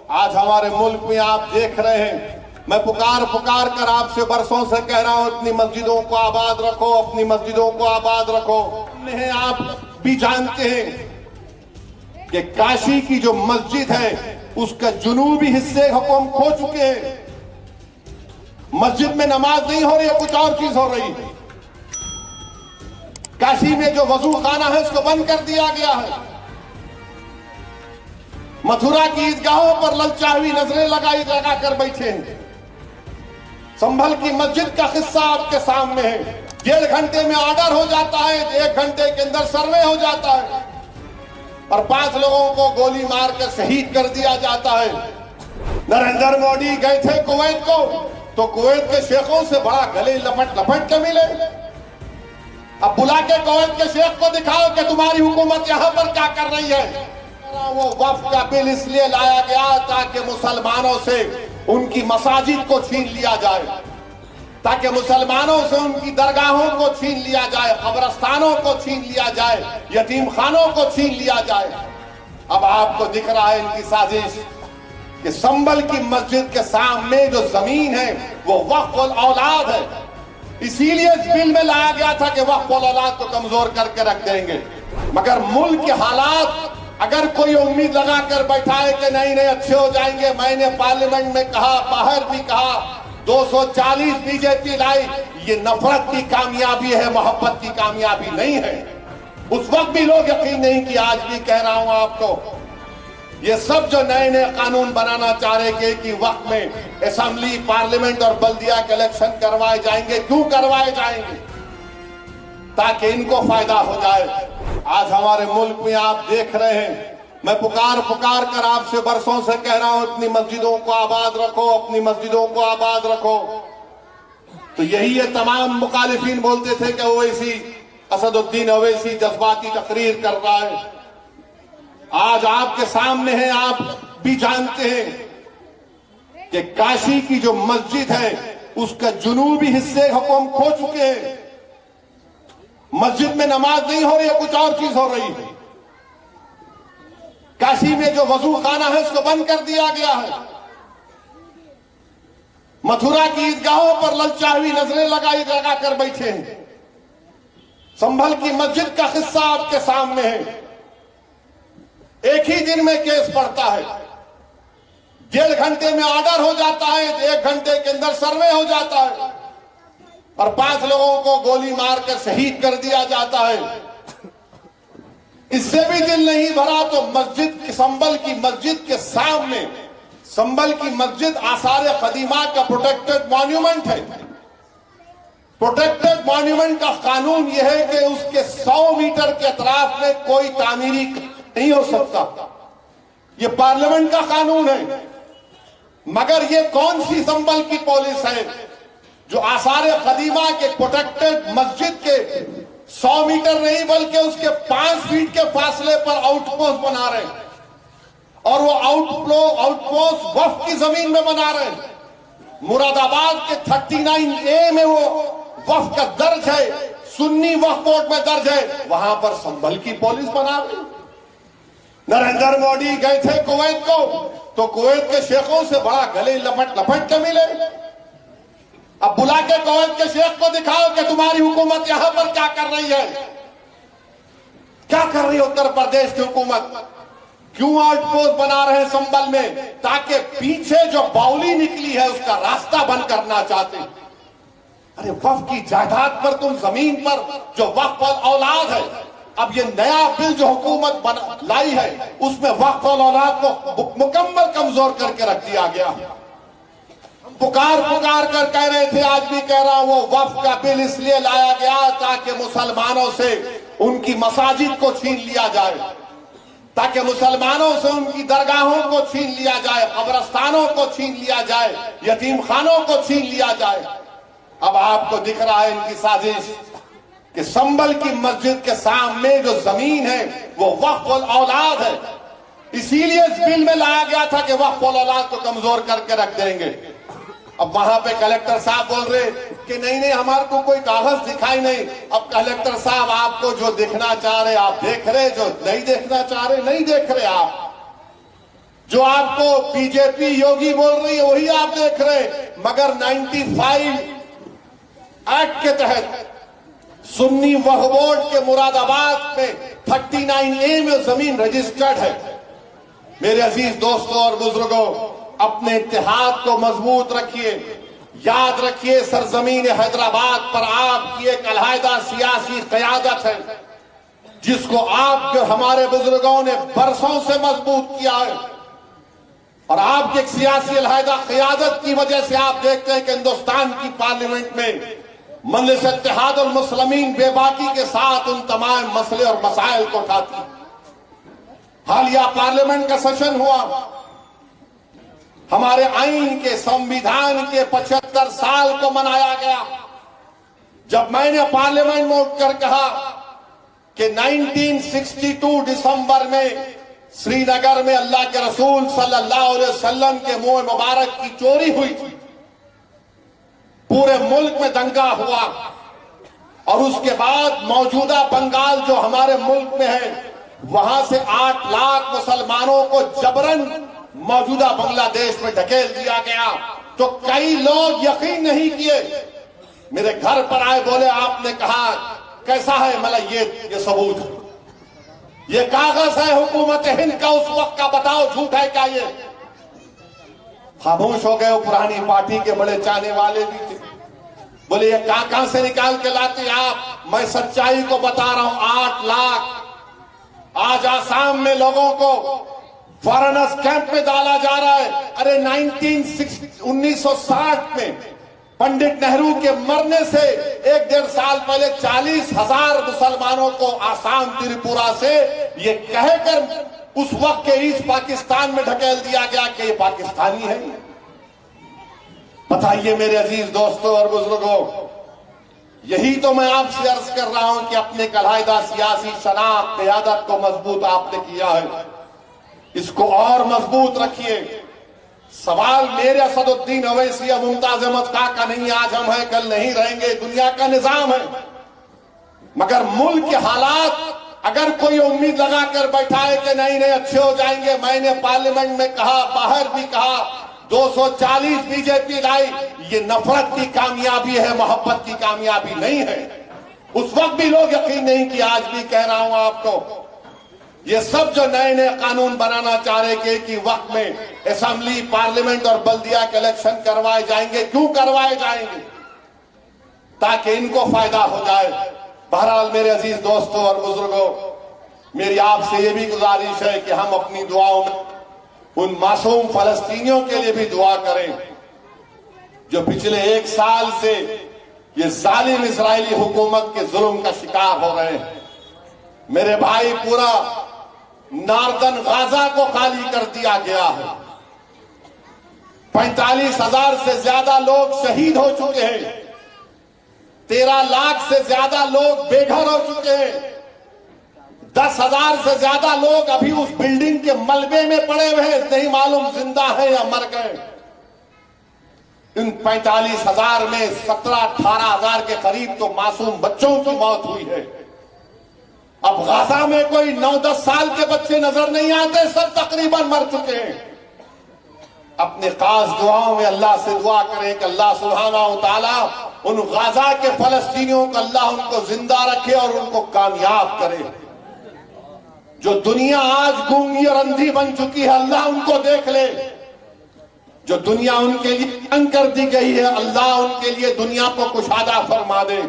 आज हमारे मुल्क में आप देख रहे हैं, मैं पुकार पुकार कर आपसे बरसों से कह रहा हूं, अपनी मस्जिदों को आबाद रखो, अपनी मस्जिदों को आबाद रखो। आप भी जानते हैं कि काशी की जो मस्जिद है उसका जुनूबी हिस्से हुक्म खो चुके हैं। मस्जिद में नमाज नहीं हो रही है, कुछ और चीज हो रही है। काशी में जो वजू खाना है उसको बंद कर दिया गया है। मथुरा की ईदगाहों पर ललचावी नजरें लगा कर बैठे हैं। संभल की मस्जिद का किस्सा आपके सामने है। 1.5 घंटे में ऑर्डर हो जाता है, 1 घंटे के अंदर सर्वे हो जाता है और 5 लोगों को गोली मारकर शहीद कर दिया जाता है। नरेंद्र मोदी गए थे कुवैत को, तो कुवैत के शेखों से बड़ा गले लपट लपट के मिले। अब बुला के कुवैत के शेख को दिखाओ कि तुम्हारी हुकूमत यहां पर क्या कर रही है। वो वक्फ का बिल इसलिए लाया गया ताकि मुसलमानों से उनकी मसाजिद को छीन लिया जाए, ताकि मुसलमानों से उनकी दरगाहों को छीन लिया जाए, कब्रस्तानों को छीन लिया जाए, यतीम खानों को छीन लिया जाए। अब आपको दिख रहा है इनकी साजिश कि संभल की मस्जिद के सामने जो जमीन है वो वक्फ और औलाद है। इसीलिए इस बिल में लाया गया था कि वक्फ और औलाद को कमजोर करके रख देंगे। मगर मुल्क के हालात, अगर कोई उम्मीद लगा कर बैठा है कि नहीं नहीं अच्छे हो जाएंगे, मैंने पार्लियामेंट में कहा, बाहर भी कहा, 240 बीजेपी लाई, ये नफरत की कामयाबी है, मोहब्बत की कामयाबी नहीं है। उस वक्त भी लोग यकीन नहीं किया, आज भी कह रहा हूं आपको, ये सब जो नए नए कानून बनाना चाह रहे कि वक्त में असेंबली, पार्लियामेंट और बल्दिया के इलेक्शन करवाए जाएंगे। क्यों करवाए जाएंगे? ताकि इनको फायदा हो जाए। आज हमारे मुल्क में आप देख रहे हैं, मैं पुकार पुकार कर आपसे बरसों से कह रहा हूं, अपनी मस्जिदों को आबाद रखो, अपनी मस्जिदों को आबाद रखो। तो यही ये तमाम मुखालिफिन बोलते थे कि ओवैसी, असदुद्दीन ओवैसी जज्बाती तकरीर कर रहा है। आज आपके सामने है, आप भी जानते हैं कि काशी की जो मस्जिद है उसका जुनूबी हिस्से हुक्म खो चुके हैं। मस्जिद में नमाज नहीं हो रही है, कुछ और चीज हो रही है। काशी में जो वजू खाना है उसको बंद कर दिया गया है। मथुरा की ईदगाहों पर ललचावी नजरें लगा कर बैठे हैं। संभल की मस्जिद का किस्सा आपके सामने है। एक ही दिन में केस पड़ता है, 1.5 घंटे में ऑर्डर हो जाता है, 1 घंटे के अंदर सर्वे हो जाता है और 5 लोगों को गोली मारकर शहीद कर दिया जाता है। इससे भी दिल नहीं भरा तो मस्जिद, संभल की मस्जिद के सामने, संभल की मस्जिद आसार कदीमा का प्रोटेक्टेड मॉन्यूमेंट है। प्रोटेक्टेड मॉन्यूमेंट का कानून यह है कि उसके 100 मीटर के अतराफ में कोई तामीरी नहीं हो सकता। यह पार्लियामेंट का कानून है। मगर ये कौन सी संभल की पॉलिस है जो आसार कदीमा के प्रोटेक्टेड मस्जिद के 100 मीटर नहीं बल्कि उसके 5 फीट के फासले पर आउटपोस्ट बना रहे हैं और वो आउटपोस्ट वक्फ की जमीन में बना रहे हैं। मुरादाबाद के 39A में वो वक्फ का दर्ज है, सुन्नी वक्फ बोर्ड में दर्ज है, वहां पर संभल की पुलिस बना रही। नरेंद्र मोदी गए थे कुवैत को, तो कुवैत के शेखों से बड़ा गले लपट के मिले। अब बुला के कुवैत के शेख को दिखाओ कि तुम्हारी हुकूमत यहां पर क्या कर रही है। क्या कर रही है उत्तर प्रदेश की हुकूमत? क्यों आउटपोस्ट बना रहे हैं संभल में? ताकि पीछे जो बाउली निकली है उसका रास्ता बंद करना चाहते हैं। अरे वक्फ की जायदाद पर, तुम जमीन पर जो वक्फ और औलाद है, अब ये नया बिल जो हुकूमत लाई है उसमें वक्फ और औलाद को मुकम्मल कमजोर करके रख दिया गया। पुकार पुकार कर कह रहे थे, आज भी कह रहा हूं, वो वक्फ का बिल इसलिए लाया गया ताकि मुसलमानों से उनकी मसाजिद को छीन लिया जाए, ताकि मुसलमानों से उनकी दरगाहों को छीन लिया जाए, कब्रस्तानों को छीन लिया जाए, यतीम खानों को छीन लिया जाए। अब आपको दिख रहा है इनकी साजिश कि संभल की मस्जिद के सामने जो जमीन है वो वक्फ और औलाद है। इसीलिए इस बिल में लाया गया था कि वक्फ और औलाद को कमजोर करके रख देंगे। अब वहां पे कलेक्टर साहब बोल रहे कि नहीं नहीं हमारे को कोई कागज दिखाई नहीं। अब कलेक्टर साहब आपको जो देखना चाह रहे आप देख रहे, जो नहीं देखना चाह रहे नहीं देख रहे। आप जो आपको बीजेपी योगी बोल रही है वही आप देख रहे हैं, मगर 95 एक्ट के तहत सुन्नी वक्फ बोर्ड के मुरादाबाद में 39A में जमीन रजिस्टर्ड है। मेरे अजीज दोस्तों और बुजुर्गों, अपने इत्तेहाद को मजबूत रखिए। याद रखिए, सरजमीन हैदराबाद पर आपकी एक अलहदा सियासी क़यादत है, जिसको आपके हमारे बुजुर्गों ने बरसों से मजबूत किया है। और आपकी एक सियासी अलहदा क़यादत की वजह से आप देखते हैं कि हिंदुस्तान की पार्लियामेंट में मजलिस इत्तेहाद और मुस्लिमीन बेबाकी के साथ उन तमाम मसले और मसाइल को उठाती। हालिया पार्लियामेंट का सेशन हुआ, हमारे आईन के संविधान के 75 साल को मनाया गया। जब मैंने पार्लियामेंट में उठकर कहा कि 1962 दिसंबर में श्रीनगर में अल्लाह के रसूल सल्लल्लाहु अलैहि वसल्लम के मुंह मुबारक की चोरी हुई थी, पूरे मुल्क में दंगा हुआ, और उसके बाद मौजूदा बंगाल जो हमारे मुल्क में है, वहां से 8 लाख मुसलमानों को जबरन मौजूदा बांग्लादेश में ढकेल दिया गया, तो कई लोग यकीन नहीं किए। मेरे घर पर आए, बोले आपने कहा कैसा है, मतलब ये सबूत, ये कागज है हुकूमत हिंद का उस वक्त का, बताओ झूठ है क्या ये? खामोश हो गए। वो पुरानी पार्टी के बड़े चाहने वाले भी थे, बोले ये कहां से निकाल के लाते आप? मैं सच्चाई को बता रहा हूं। 8 लाख आज आसाम में लोगों को फॉरेनर्स कैंप में डाला जा रहा है। अरे 1960 में पंडित नेहरू के मरने से 1-1.5 साल पहले 40,000 मुसलमानों को आसाम त्रिपुरा से ये कहकर उस वक्त के ईस्ट पाकिस्तान में ढकेल दिया गया कि ये पाकिस्तानी है। बताइए मेरे अजीज दोस्तों और बुजुर्गों, यही तो मैं आपसे अर्ज कर रहा हूं कि अपने अलहदा सियासी शनाख्त क़यादत को मजबूत आपने किया है, इसको और मजबूत रखिए। सवाल मेरे असदुद्दीन अवैसी या मुमताज अहमद खां का नहीं, आज हम हैं कल नहीं रहेंगे, दुनिया का निजाम है। मगर मुल्क के हालात, अगर कोई उम्मीद लगाकर बैठा है कि नहीं नहीं अच्छे हो जाएंगे, मैंने पार्लियामेंट में कहा, बाहर भी कहा, 240 बीजेपी लाई, ये नफरत की कामयाबी है, मोहब्बत की कामयाबी नहीं है। उस वक्त भी लोग यकीन नहीं किया, आज भी कह रहा हूं आपको। ये सब जो नए नए कानून बनाना चाह रहे कि वक्त में असेंबली, पार्लियामेंट और बल्दिया के इलेक्शन करवाए जाएंगे, क्यों करवाए जाएंगे? ताकि इनको फायदा हो जाए। बहरहाल मेरे अजीज दोस्तों और बुजुर्गों, मेरी आपसे ये भी गुजारिश है कि हम अपनी दुआओं में उन मासूम फलस्तीनियों के लिए भी दुआ करें जो पिछले 1 साल से ये जालिम इजरायली हुकूमत के जुल्म का शिकार हो रहे हैं। मेरे भाई, पूरा नार्दन गाजा को खाली कर दिया गया है। 45,000 से ज्यादा लोग शहीद हो चुके हैं, 13 लाख से ज्यादा लोग बेघर हो चुके हैं, 10,000 से ज्यादा लोग अभी उस बिल्डिंग के मलबे में पड़े हुए हैं, नहीं मालूम जिंदा है या मर गए। इन 45,000 में 17-18 हजार के करीब तो मासूम बच्चों की मौत हुई है। अब गाजा में कोई 9-10 साल के बच्चे नजर नहीं आते, सब तकरीबन मर चुके हैं। अपने खास दुआओं में अल्लाह से दुआ करें कि अल्लाह सुब्हानहू व तआला उन गाजा के फलस्तीनियों को अल्लाह उनको जिंदा रखे और उनको कामयाब करे। जो दुनिया आज गूंगी और अंधी बन चुकी है, अल्लाह उनको देख ले। जो दुनिया उनके लिए तंग कर दी गई है, अल्लाह उनके लिए दुनिया को कुशादा फरमा दे।